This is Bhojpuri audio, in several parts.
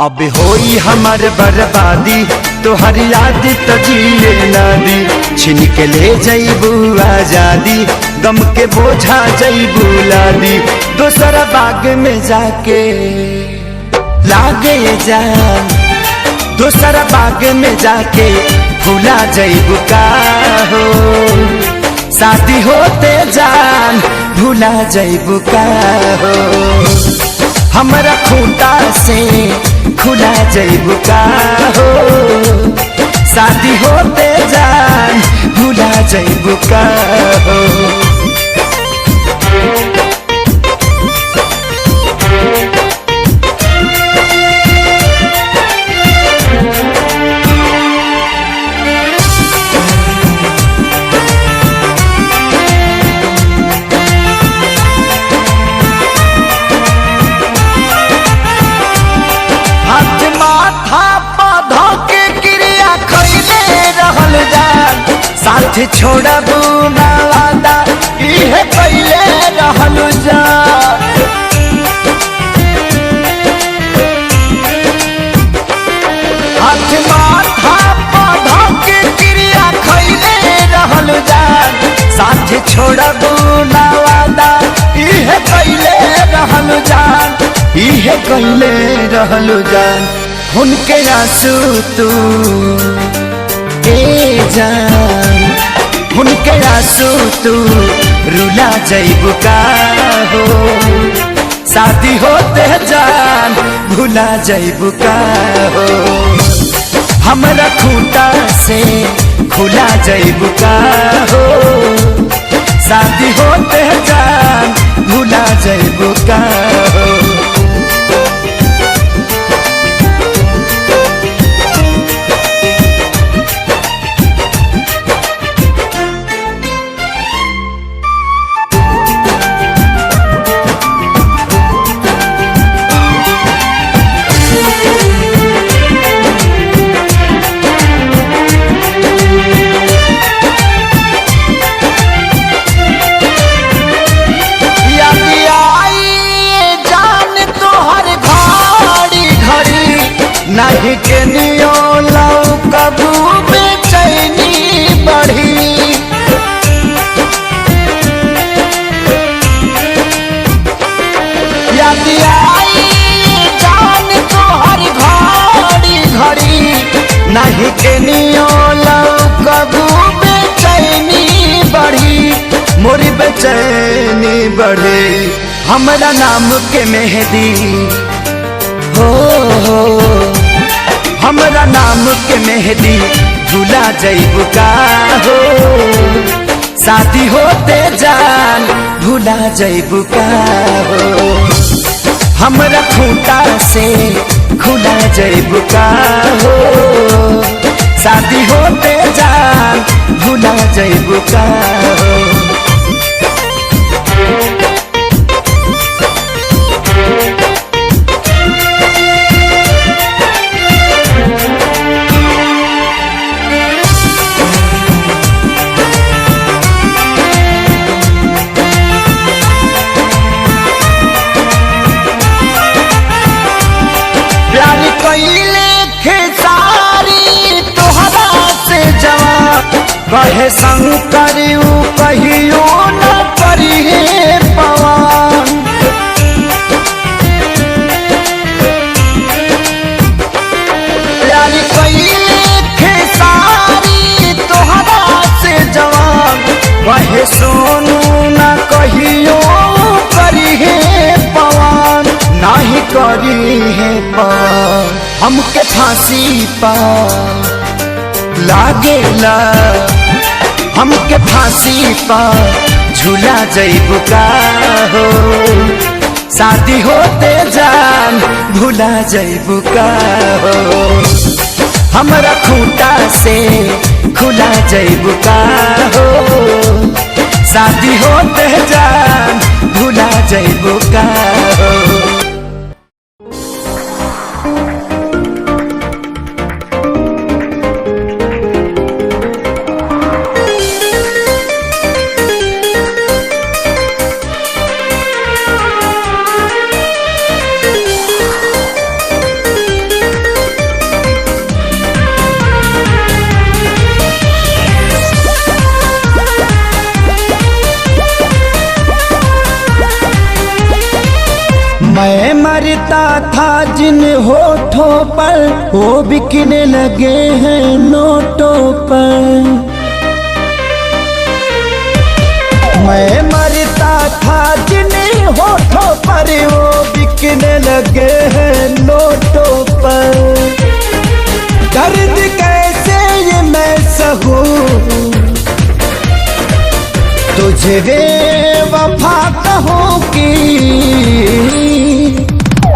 अब होई हमार बर्बादी तोहर याद तो जिए ना दी, छिन के ले जईबू आजादी, गम के बोझा जईबू लादी, दोसरा बाग में जाके लागे जान, दोसरा बाग में जाके भूला जईबू का हो, शादी होते जान भूला जईबू का हो, हमरा खूंटा से खुला जईबू का हो, शादी होते जान भूला जईबू का हो। साथ छोड़बू ना वादा इहे पहले रहलू जा, हाथ माथा पौधा के क्रिया खैले रहलू जा, साथ छोड़बू ना वादा इहे पहले रहलू जान, इहे पहले रहलू जान, उनके आंसू तू ए जान, उनके आंसू तू रुला जईबू का हो, शादी होते जान भूला जईबू का हो, हमरा खूंटा से खुला जईबू का हो, शादी होते जान भूला जईबू का हो। नहीं के नियो लौ कबू बेचैनी बढ़ी, याद आई जान तोहर घड़ी घड़ी, नहीं के नियो लौ कबू बेचैनी बढ़ी, मोरी बेचैनी बढ़ी, हमरा नाम के मेहंदी हो, हमरा नाम के मेहंदी भूला जईबू का हो, शादी होते जान भूला जईबू का हो, हमरा खूंटा से खुला जईबू का हो, शादी होते जान भूला जईबू का हो। कहे शंकर कहियो न करिए पवन, प्यारी कइले खेसारी तोहरा से जवान, कहे सोनू न कहियो करिए पवन, नहीं करी है पवन, हमके फांसी पा लागेला, हमके फांसी पर झूला जइबू का हो, शादी होते जान भूला जइबू का हो, हमरा खूंटा से खुला जइबू का हो, शादी होते जान भूला जइबू का हो। मैं मरता था जिन होठों पर वो बिकने लगे हैं नोटों पर। मैं मरता था जिन होठों पर वो बिकने लगे हैं नोटों पर। दर्द कैसे ये मैं सहूं तुझे बेवफा कहूँ कि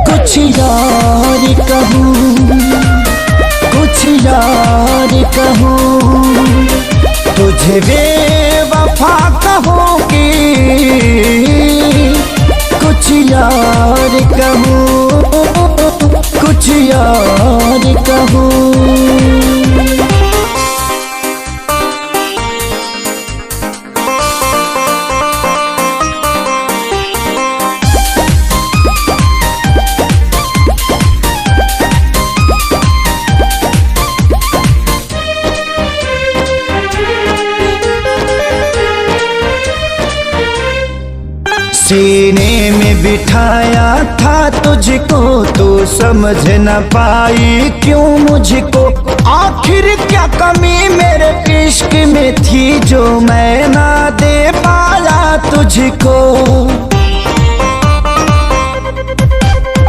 कुछ यार कहूँ, कुछ यार कहूँ, तुझे बेवफा कहूँ कि कुछ यार कहूँ, कुछ यार कहूँ। सीने में बिठाया था तुझको तो समझ न पाई क्यों मुझको। आखिर क्या कमी मेरे इश्क में थी जो मैं ना दे पाया तुझको।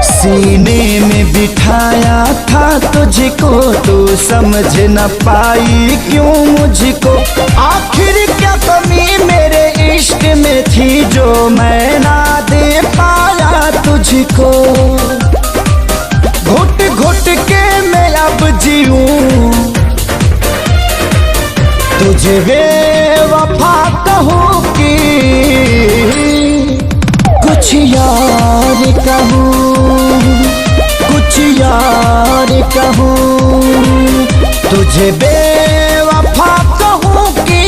सीने में बिठाया था तुझको तो समझ न पाई क्यों मुझको। आखिर क्या कमी मेरे इश्क में थी जो मैं ना दे पाया तुझको। घुट घुट के मैं अब जीऊं तुझे बेवफा कहूँ कि कुछ यार कहूँ, कुछ यार कहूँ, तुझे बेवफा कहूँ कि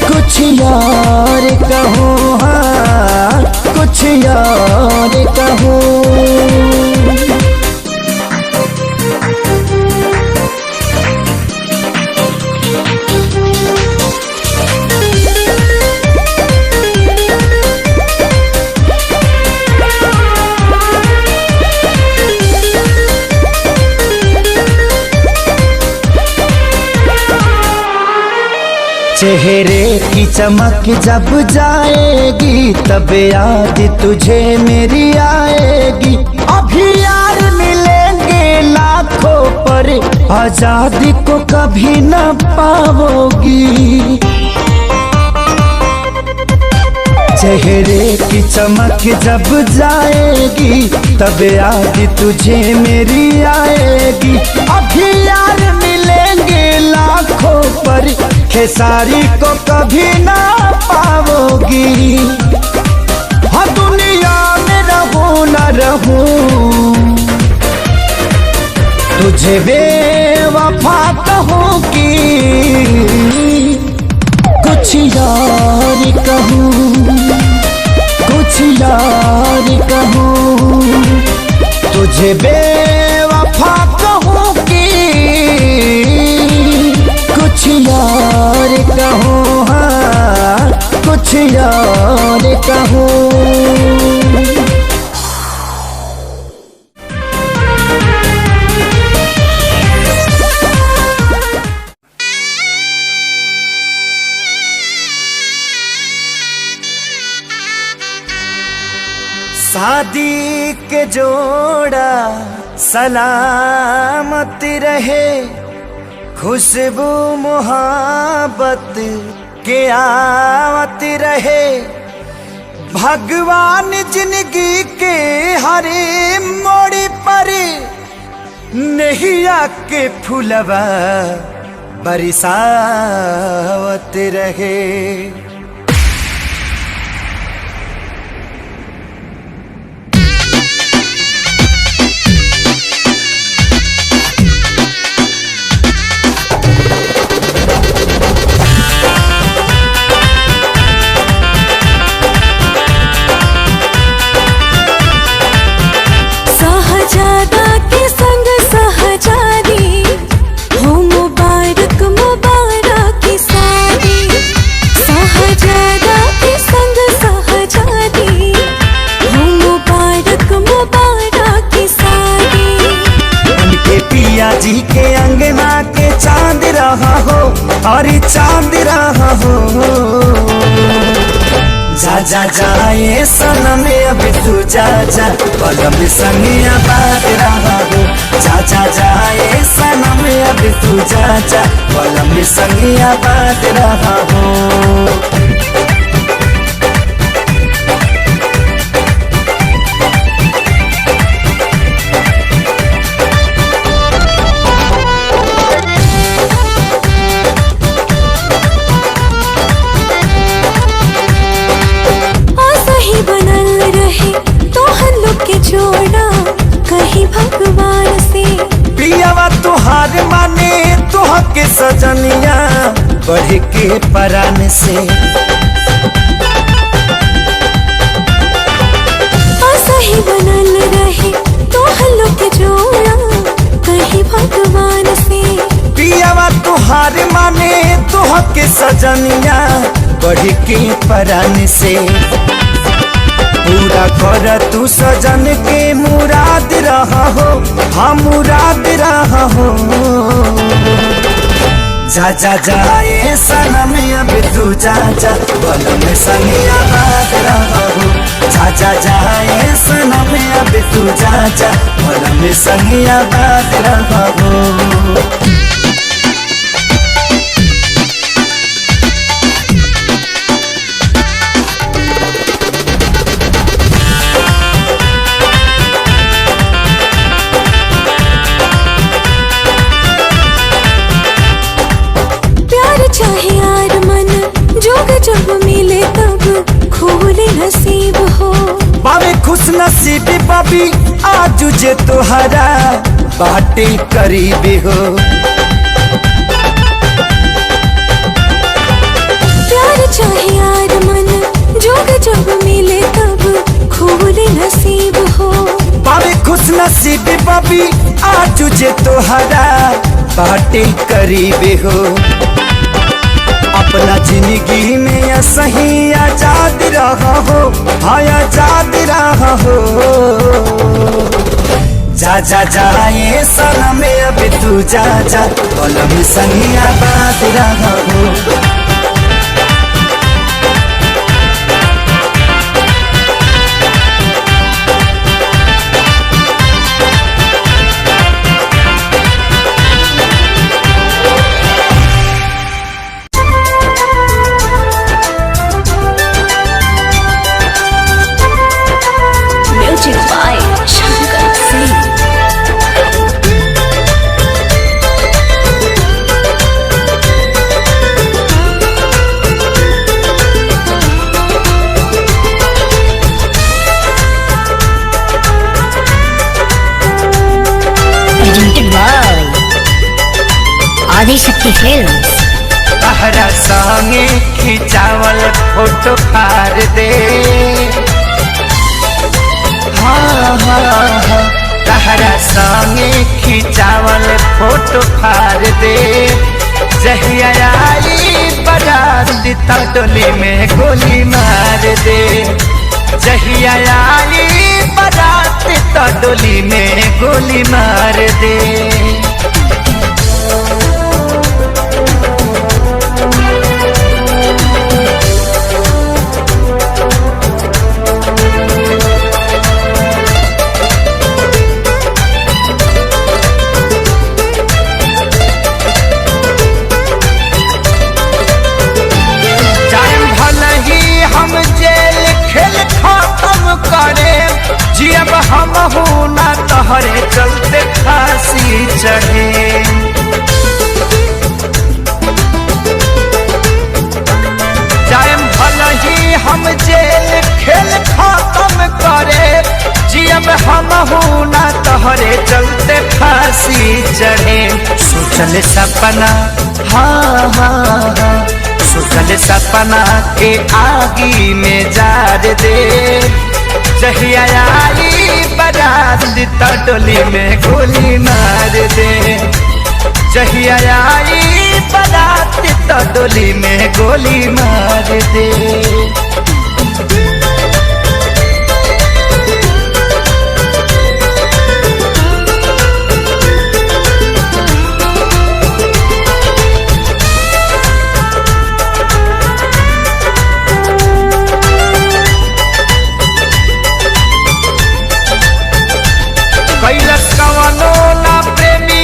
कुछ यार कहूँ, हाँ कुछ यार कहूँ। चेहरे की चमक जब जाएगी तब याद तुझे मेरी आएगी। अभी यार मिलेंगे लाखों पर आजादी को कभी न पाओगी। चेहरे की चमक जब जाएगी तब याद तुझे मेरी आएगी। अभी यार मिलेंगे लाखों पर खेसारी को कभी ना पाओगी। हाँ दुनिया में रहूं न रहूं तुझे बेवफा कहूँ कि कुछ यार कहूँ, कुछ यार कहूँ, तुझे बेवफा कहूँ कि कुछ यार कहूँ, हाँ कुछ यार कहूँ। शादी के जोड़ा सलामत रहे, खुशबू मोहब्बत के आवत रहे, भगवान जिंदगी के हरे मोड़ पर नैया के फूलवा बरसावत रहे। जी के अंगना के चांद रहा हो और चांद रहा हो। जा जा जाए सनम अब तू जा जा, पलम संगिया बात रहा हो। जा जा जाए सनम अब तू जा जा, पलम संगिया बात रहा हो। भगवान से पियावा तुहार माने तुहके सजनिया बढ़ के परान से। सही बनल रहे तो हल्लुक जोड़ा कहीं भगवान से। पियावा तुहार माने तुहके सजनिया बढ़ के परान से। पूरा कर तू सजन के मुराद रहा हो, हाँ मुराद रहा हो। जा जा जाए सनम अब तू जा जा, पलम संगिया बात रहा हो। जा जा जाए सनम अब तू जा जा, पलम संगिया बात रहा हो। चाहे यार मन जोग जब मिले तब खोले नसीब हो। बाबे खुश नसीबी बाबी आज जे तोहरा बाटे करीबी हो। प्यार चाहे यार मन जोग जब मिले तब खोले नसीब हो। बाबे खुश नसीबी बाबी आज जे तोहरा बाटे करीबी हो। अपना जिंदगी में सही आजाद रहा हो, हाँ आजाद रहा हो। जा जा जाए सनम अब तू जा जा, पलम संगिया बात रहा हो। आदिशक्ति फिल्म्स। तहरा संगे खिंचावल फोटो फाड़ दे, हाँ हाँ हाँ। तहरा संगे खिंचावल फोटो फाड़ दे। जहिया आई बाराती तो डोली में गोली मार दे। जहिया आई बाराती तो डोली में गोली मार दे। चढ़े। जाएम भला ही हम जेल खेल खत्म करे, जियब हमहू ना तोहरे चलते फांसी चढ़े। सोचल सपना हाँ हाँ हाँ, सोचल सपना के आगी में जार दे। जहिया आई बारात तो डोली में गोली मार दे। जहिया आई बारात तो डोली में गोली मार दे। कैलस कवनो ना प्रेमी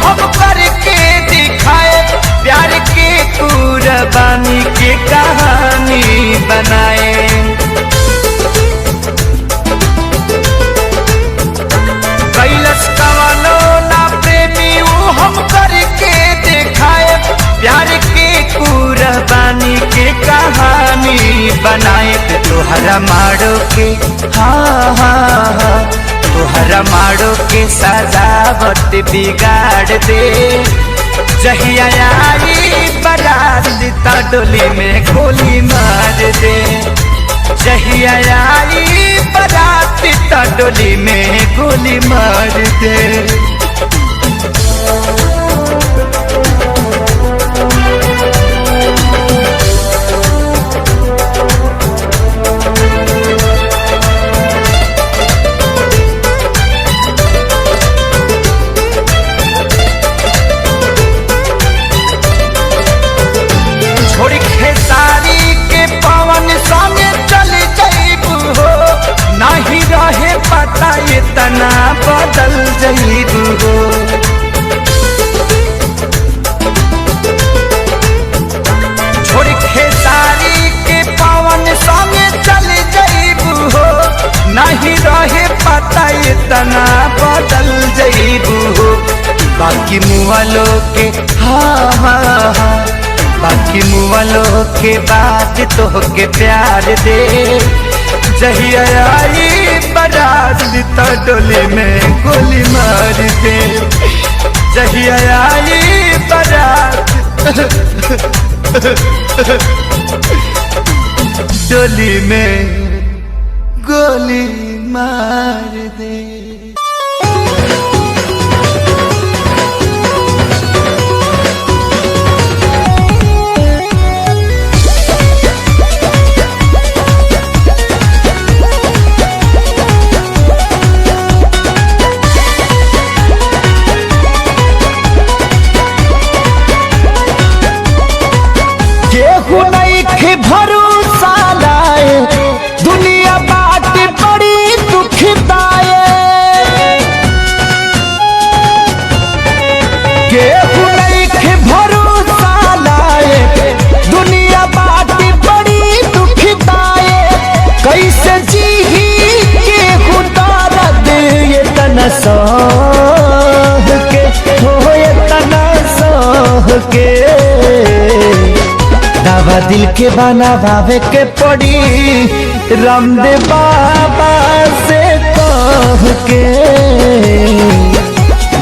हम करके दिखाए, प्यार के कुर्बानी के कहानी बनाए। कैलस कवनो ना प्रेमी हम करके दिखाए, प्यार के कुर्बानी के कहानी बनाए। तोहरा मारो के हाँ हाँ हाँ, तोहरा मारो के सजावट बिगाड़ दे। जहिया आई बारात तो डोली में गोली मार दे। जहिया आई बारात तो डोली में गोली मार दे। छोड़ खेसारी के पवन संगे चल जाइबू हो, नहीं रहे पता इतना बदल जाइबू हो। छोड़ खेसारी के पवन संगे चल जाइबू हो, नहीं रहे पता इतना बदल जाइबू हो। बाकी मुआलो के हाँ हाँ हाँ, बाकी मुआलो के बाद तो के प्यार दे। जहिया आई बारात तो डोली में गोली मार दे। जहिया आई बारात डोली में गोली मार दे। केहू नहीं भरोसा लाए, दुनिया बाट बड़ी दुखदाए। केहू नहीं भरोसा लाए, दुनिया बाट बड़ी दुखदाए। कैसे जी केहू दर्द ये तना सह के हो, ये तना सह के। दावा दिल के बनावे के पड़ी, रामदेव बाबा से कह के।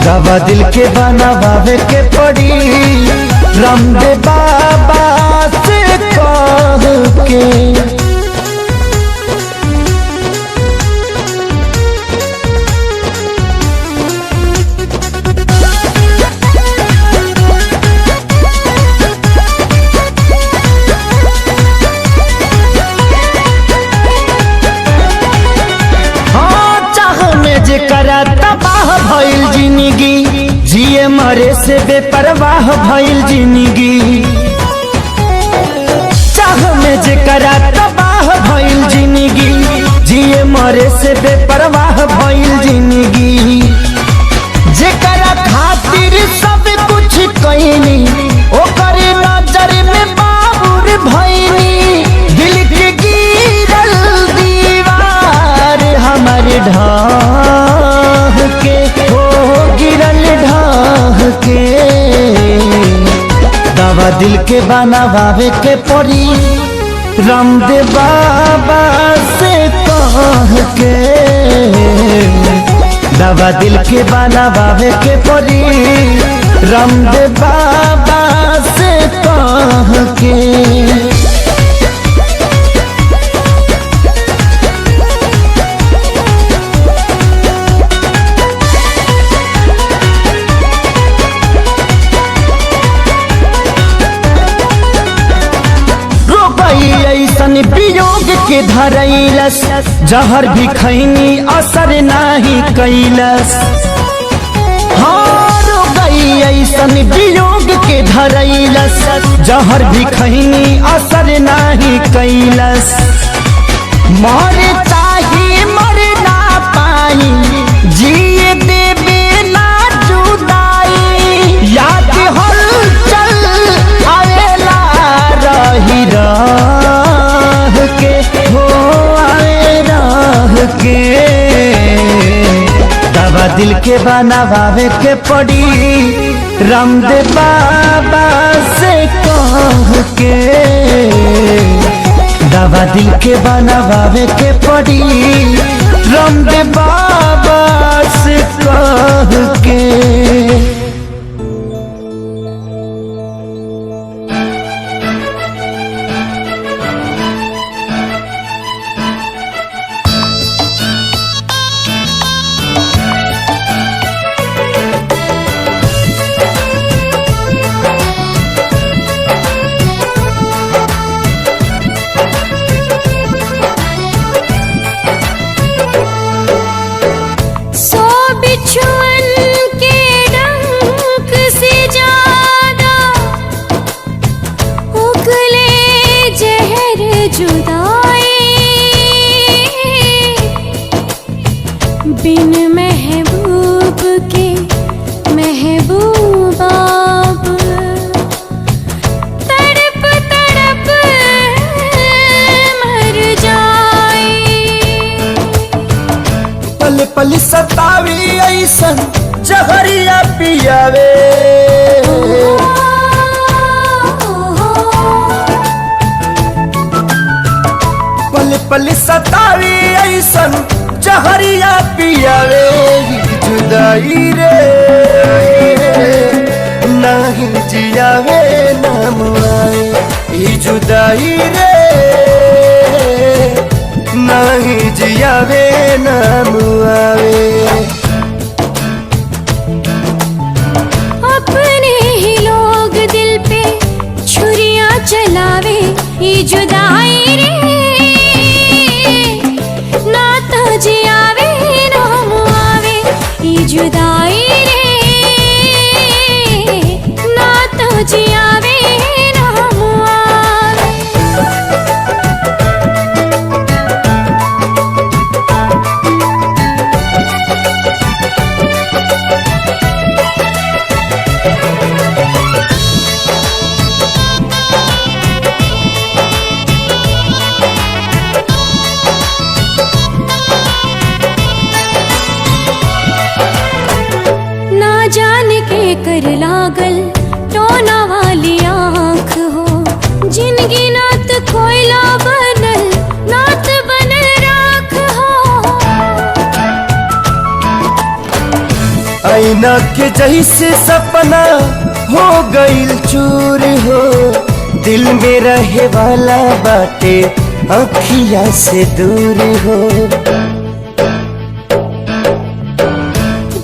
दावा दिल के बनावे के पड़ी, रामदेव बाबा से कह के। जेकरा तबाह भइल जिंदगी, जिए मरे से बेपरवाह भइल जिंदगी। चाह में जेकरा तबाह भइल जिंदगी, जिए मरे से बेपरवाह भइल जिंदगी। जेकरा खातिर सब कुछ कइनी, ओकर नजर में बाबुर भइनी। दिल के गिरल दीवार हमारे ढाह के हो, गिरल ढाह दवा दिल के बनावे के पड़ी रामदेव बाबा से कह के, दवा दिल के बनावे के पड़ी रामदेव बाबा से कह के। ऐसन वियोग के धरैलस जहर भी खैनी असर नाही कैलस। हार गई ऐसन वियोग के धरैलस जहर भी खैनी असर नाही कैलस। मरे चाहे मर ना पाई जिए देवे ना जुदाई, याद हल चल आवेला रही के हो आए राह के। दवा दिल के बनावे के पड़ी रामदेव बाबा से कह के, दवा दिल के बनावे के पड़ी रामदेव बाबा से कह के। बिन महबूब के महबूब आप तड़प तड़प मर जाए। पल पल सतावी ऐसन जहरिया पियावे, पल पल सतावी ऐसन जहरिया पियावे। जुदाई रे नहीं जियावे नाम आए, जुदाई रे नहीं जियावे नाम आवे। अपने ही लोग दिल पे छुरियां चलावे, ये जुदाई रे ना तो जियावे नाम आवे। ये जुदाई रे ना तो जियावे नाम आवे। कर लागल टोना वाली आँख हो, जिनगी नात कोयला बनल नात बनल राख हो। आईना के जैसे सपना हो गईल चूर हो, दिल में रहे वाला बाटे अखिया से दूर हो।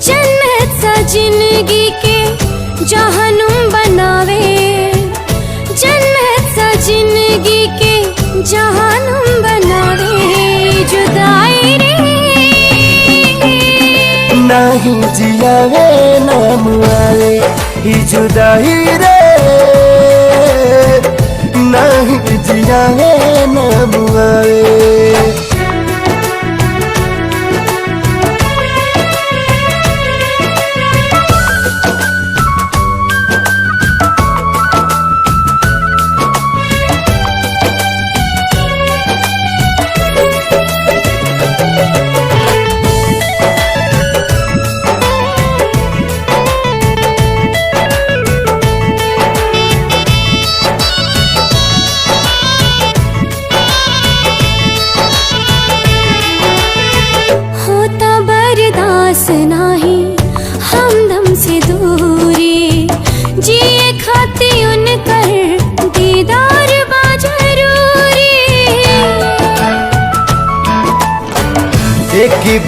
जन्नत सा जिंदगी के जहनुम बनावे, जन्नत सा जिंदगी के जहनुम बनावे। जुदाई रे नहीं जियावे नाम आवे, जुदाई रे नहीं जियावे नाम आवे।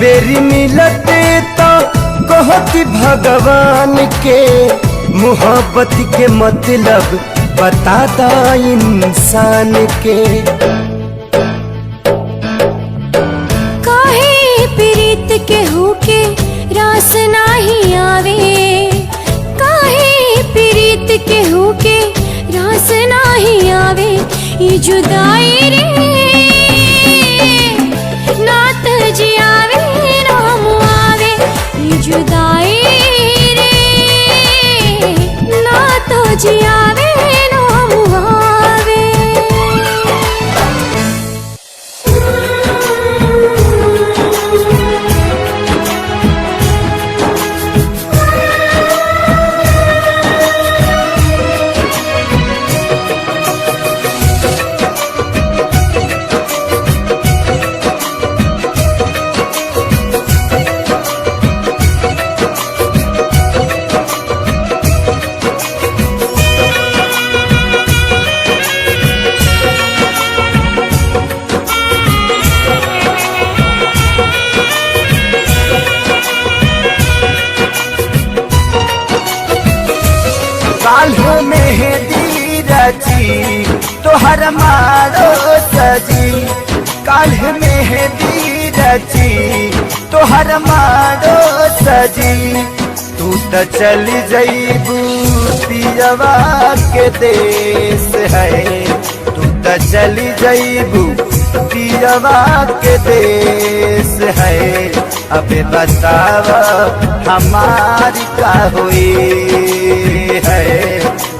बेरी मिलते तो कहती भगवान के मोहब्बत के मतलब बताता इंसान के। काहे प्रीत के होके रास नाही आवे, काहे प्रीत के होके रास नाही आवे। ये जुदाई रे नात जियावे राम आवे, ये जुदाई रे नात जियावे राम आवे। काल्ह मेहंदी रची तोहर मारो सजी, काल्ह मेहंदी रची तोहर मारो सजी। तू तो चली जईबू पियवा के देश है, तू तो चली जईबू पियवा के देश है। अबे बतावा हमारी का हुई है,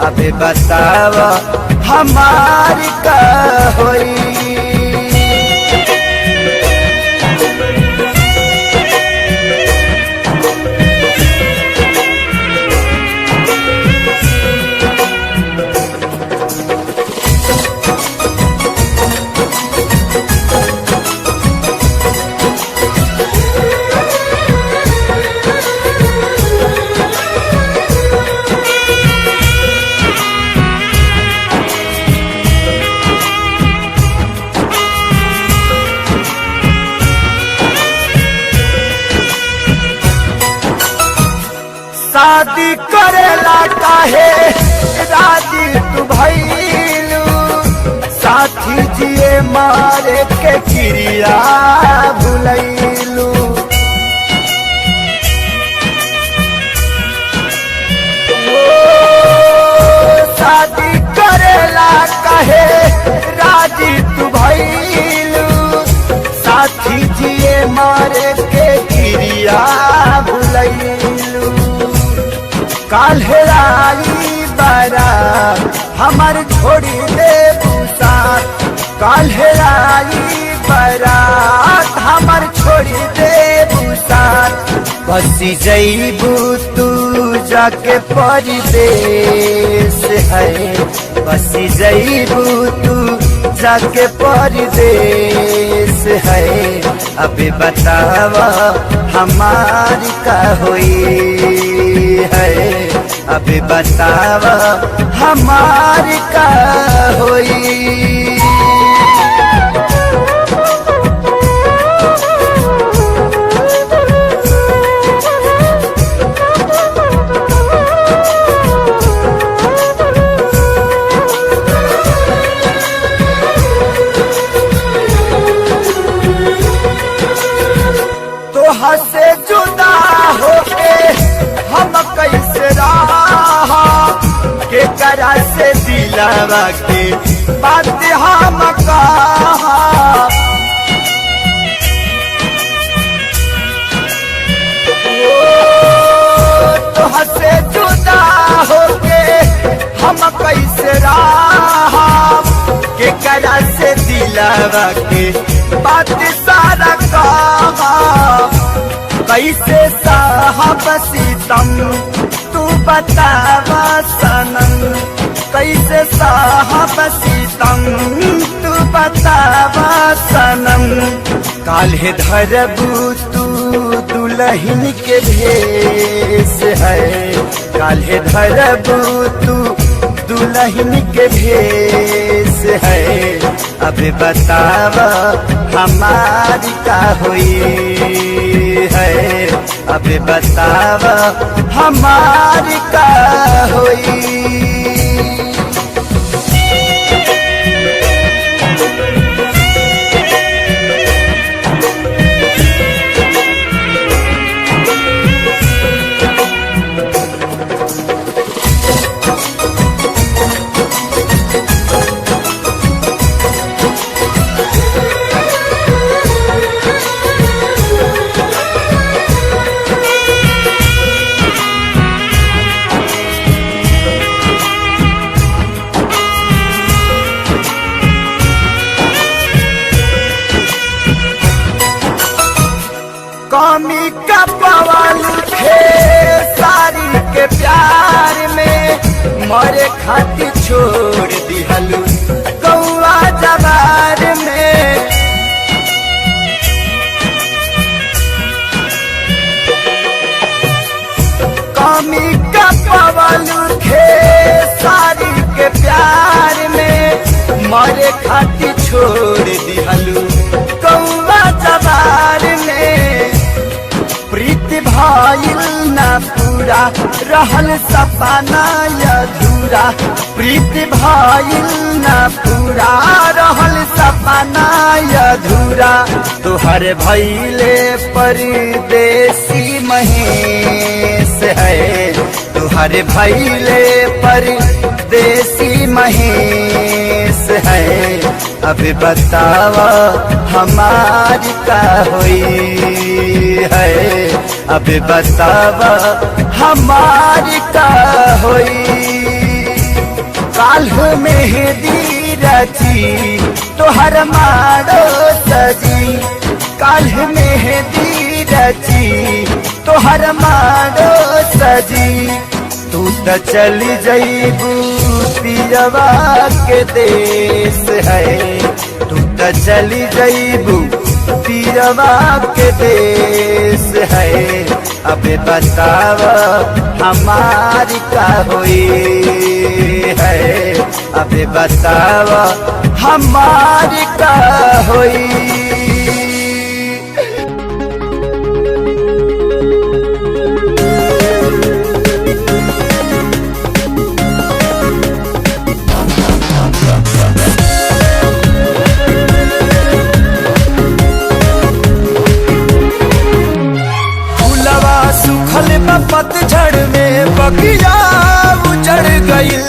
अबे बतावा हमारी का हुई। शादी करेला काहे राजी तू भइलू, साथी जिए मारे के क्रिया भुलैलू। शादी करेला काहे राजी तू भइलू, साथी जिए मारे के क्रिया भुलैलू। काल्हे आई बारात हमार छोड़ी दे बुसात, काल्हे आई बारात हमार छोड़ी दे बुसात। बसी जईबू तू जाके परदेश है, बसी जईबू तू जाके परदेश है। अबे बतावा हमारी का हुई है, अबे बतावा हमारी का हुई। तोहा से जुदा होके हम कैसे रहा, के करा से दिलावा के बात हम कहा। तोहा से जुदा होके हम कैसे रहा, के करा से दिलावा के बात सारा कहा। कैसे साहब सीतम तू बतावा सनम, कैसे साहब सीतम तू बतावा सनम। काल्हे धरबू तू दुल्हन के भेष है, काल्हे धरबू तू दुल्हन के भेष से है। अभी बतावा हमारी का हुई है, अभी बतावा हमारी का हुई। कमी का पवाल थे सारी के प्यार में, मरे खातिर छोड़ दिहलू कौआ जवार में। कमी का पवाल थे सारी के प्यार में, मरे खातिर छोड़ दिहलू कौआ जवार में। प्रीति भाईल न पूरा रहल सपना अधूरा, प्रीति भाईल न पूरा रहल सपना अधूरा। तुहर भैले परदेसी महेश है, तुहर भैले परदेसी महेश है। अभी बतावा हमारी का हुई है, अभी बतावा हमारी का हुई। काल्ह मेहंदी रची तोहर मारो सजी, काल्ह मेहंदी रची तोहर मारो सजी। तू तो चली जईबू पियवा के देश है, तू तो चली जईबू पियवा के देश है। अबे बतावा हमारी का हुई है, अबे बतावा हमारी का हुई। पतझड़ में बगिया उजड़ गईल,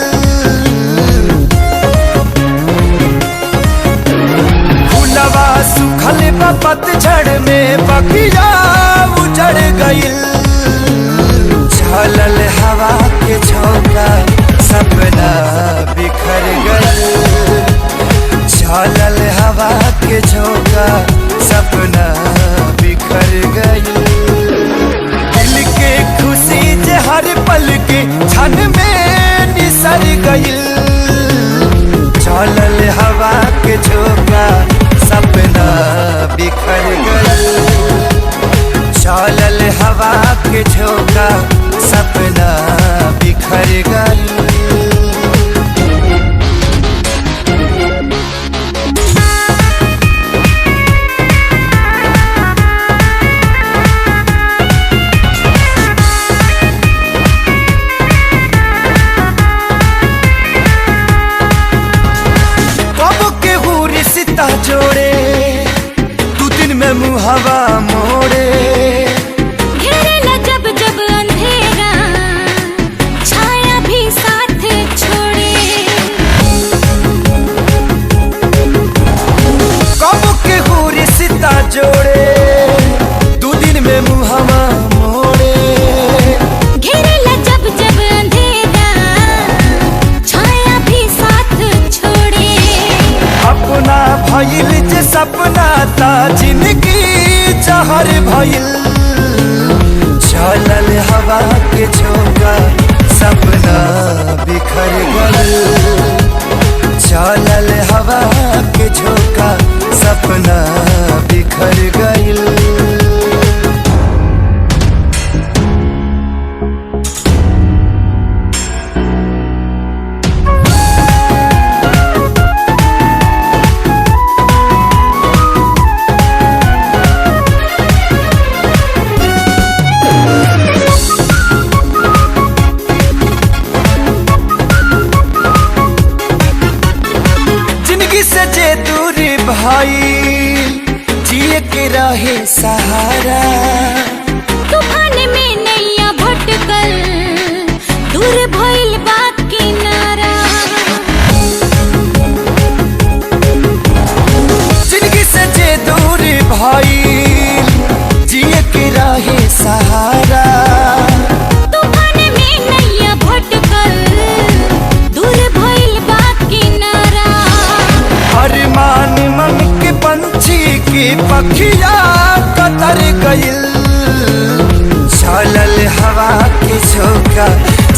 फूलवा सुखल पतझड़ में बगिया उजड़ गईल। झलल हवा के झोंका सपना बिखर गईल, झलल हवा के झोंका सपना बिखर गईल। खुशी जे हर पल के क्षण में निसर गईल, चलल हवा के झोंका सपना बिखर गईल, चलल हवा के झोंका सपना बिखर गईल। जोड़े तू दिन में मुहावा मोड़े, घेरेला जब जब अंधेरा छाया भी साथ छोड़े। कब के हुरी सिता जोड़े तू दिन में मुहावा मोड़े, घेरेला जब जब अंधेरा छाया भी साथ छोड़े। अपना भइल जे सपना ता जिंदगी जहर भइल, चलल हवा के झोंका सपना बिखर गईल, चलल हवा के झोंका सपना बिखर गईल। भाई जिए के रहे सहारा। तूफान में नैया भटकल दूर भइल बा किनारा। जिंदगी से जे दूर भाई जिए के रहे सहारा। तूफान में नैया भटकल दूर भइल बा किनारा। अरमान मन के पंछी की पखिया कतर गइल। चलल हवा के झोंका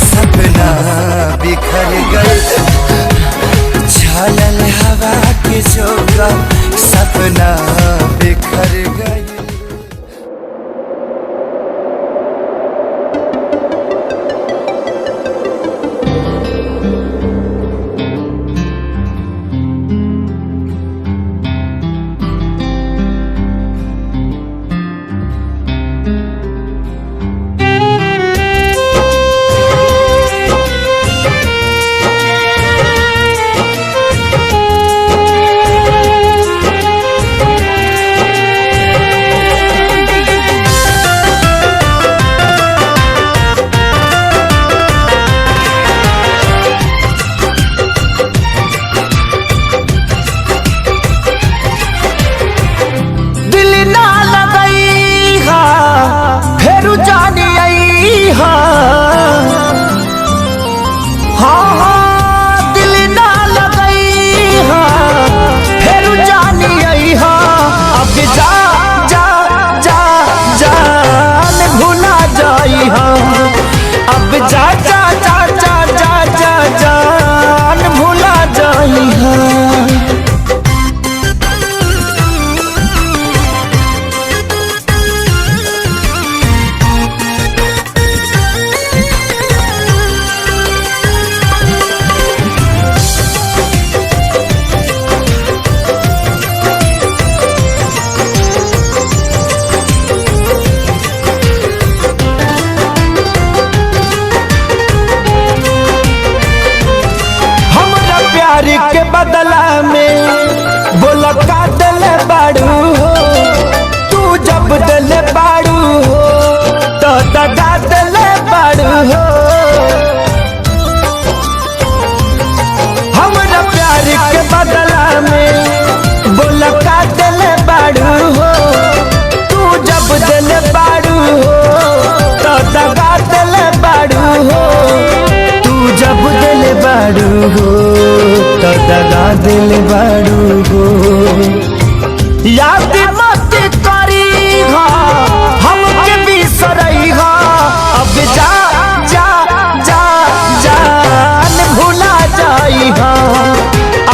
सपना बिखर गइल। चलल हवा के झोंका सपना बिखर गइल। के बदला में बोला का दिल बाड़ू हो। तू जब दिल बाड़ू हो तो दगा दिल बाड़ू हो। हमरा प्यार के बदला में बोला का दिल बाड़ू हो। तू जब दिल बाड़ू हो तो दगा दिल बाड़ू हो। तू जब दिल बाड़ू हो तो दगा दिल बाड़ू हो। याद मत करी हो हमके बिसरई हो। अब जा जा जा जान भुला जाई हो।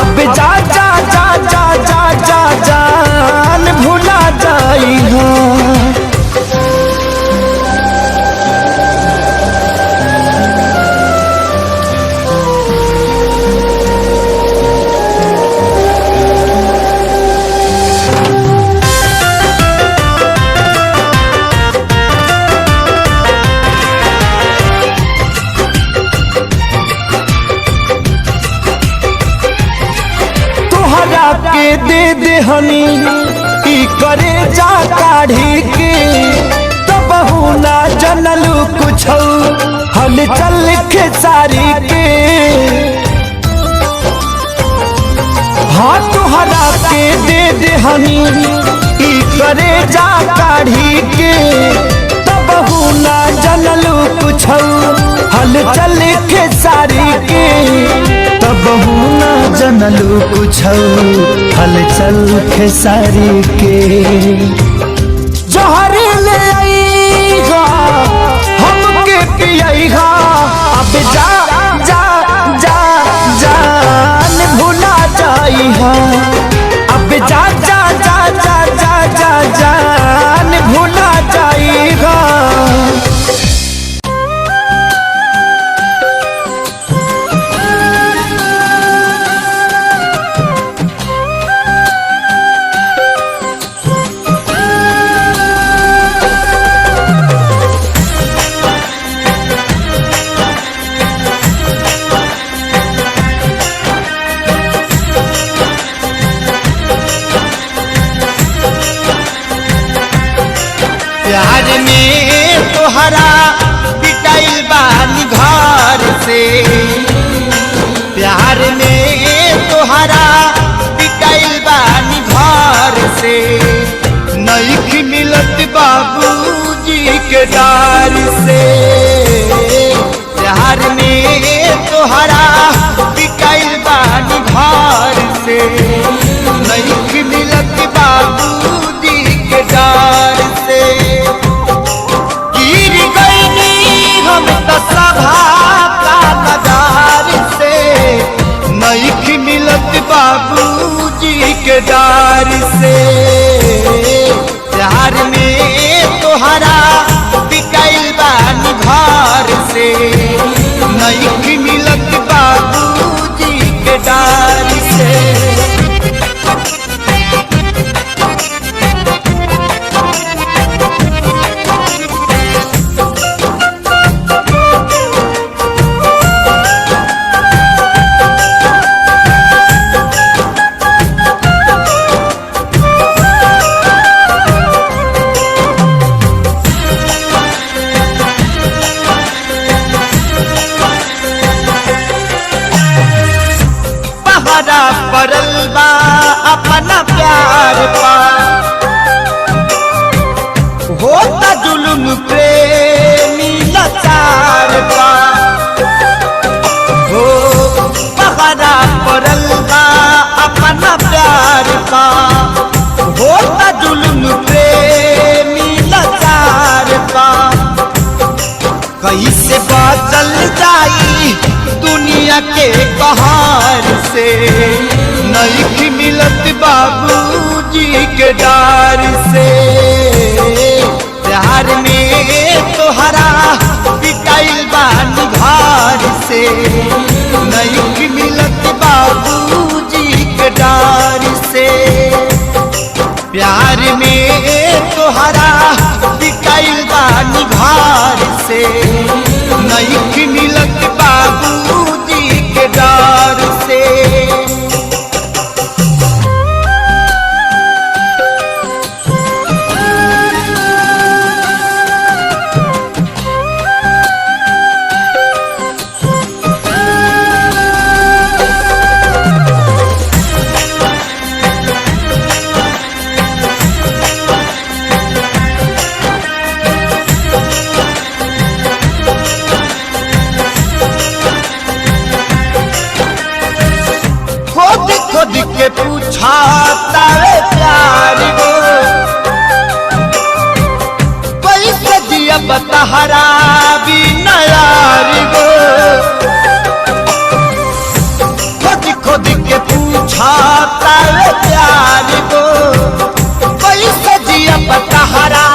अब जा जा जा जा जा जा जान भुला जाई हो। के दे दे हनी ई करे जा काढ़ी के। तब ना जनलू कुछ हल चल खेसारी के। हाँ तुहरा के दे दे हनी ई करे जा काढ़ी के। तब ना जनलू कुछ हल चल खेसारी के। तब ना जनलू कुछ हलचल खेसारी के। जहर ले आईगा हमके पियईगा। अब जा जा जा जान भुला जाईहा। अब जा जा जा जा जा जा जान भुला जाईगा। बाबूजी के डार से। प्यार में तोहरा बिकाइल बानी घर से, नहीं मिलत बाबूजी के डार से। परल बा अपना प्यार पा, होता जुल्म प्रेमी लाचार पा। हो पहरा परल बा अपना प्यार पा, होता जुल्म प्रेमी लाचार पा। कैसे बदल जाई दुनिया के बहार से, नहीं मिलत बाबूजी के डार से। प्यार में तोहरा बिकाइल बानी घर से, नहीं मिलत बाबूजी के डार से। प्यार में तोहरा बिकाइल बानी घर से, नहीं मिलत बाबूजी के डार से। खुद के पूछा तारे प्यार को, कैसे दिया बतहरा भी नयार को। खुद के पूछा तारे प्यार को, कैसे दिया बतहरा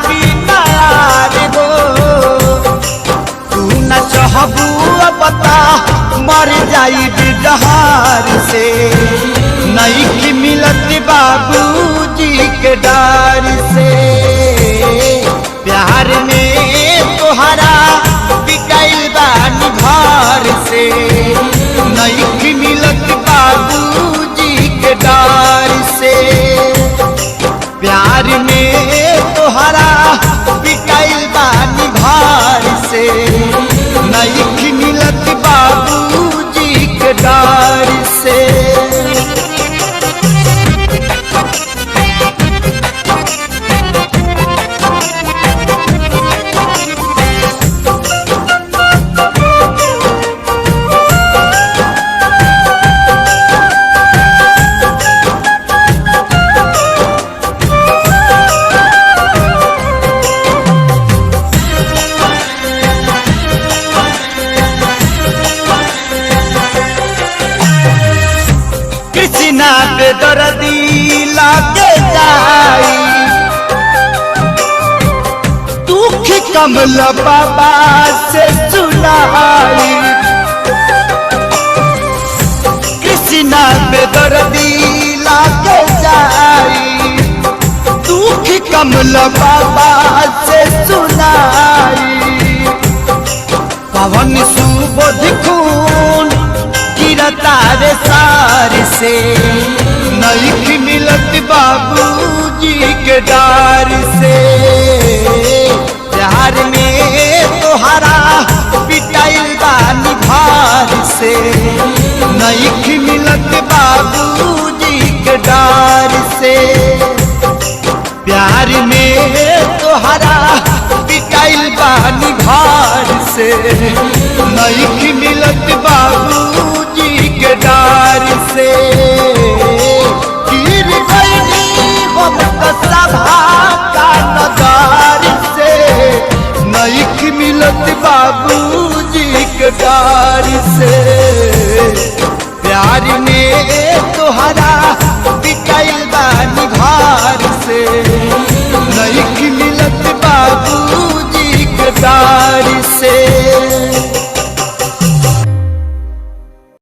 भी नयार को। तू न चाहबू बता मर जाई बिहार से, नहीं मिलत बाबूजी के डार से। प्यार में तोहरा बिकाइल बानी घर से, नहीं मिलत बाबूजी के डार से। प्यार में तोहरा बिकाइल बानी घर से, नहीं मिलत बाबूजी के डार से। कृष्णा बेदर्दी लागे जाई, दुख कमल बाबा से सुनाई। कृष्णा बेदर्दी लागे जाई, दुख कमल बाबा से सुनाई। पवन सुबोध खून गिरतारे सार से, नहीं मिलत बाबूजी के डार से। प्यार में तोहरा बिकाइल बानी घर से, नहीं मिलत बाबूजी के डार से। प्यार में तोहरा बिकाइल बानी घर से, नहीं मिलत बाबूजी के डार से। गिर गई हम सभा का नगार से, नहीं मिलत बाबूजी के डार से। प्यार में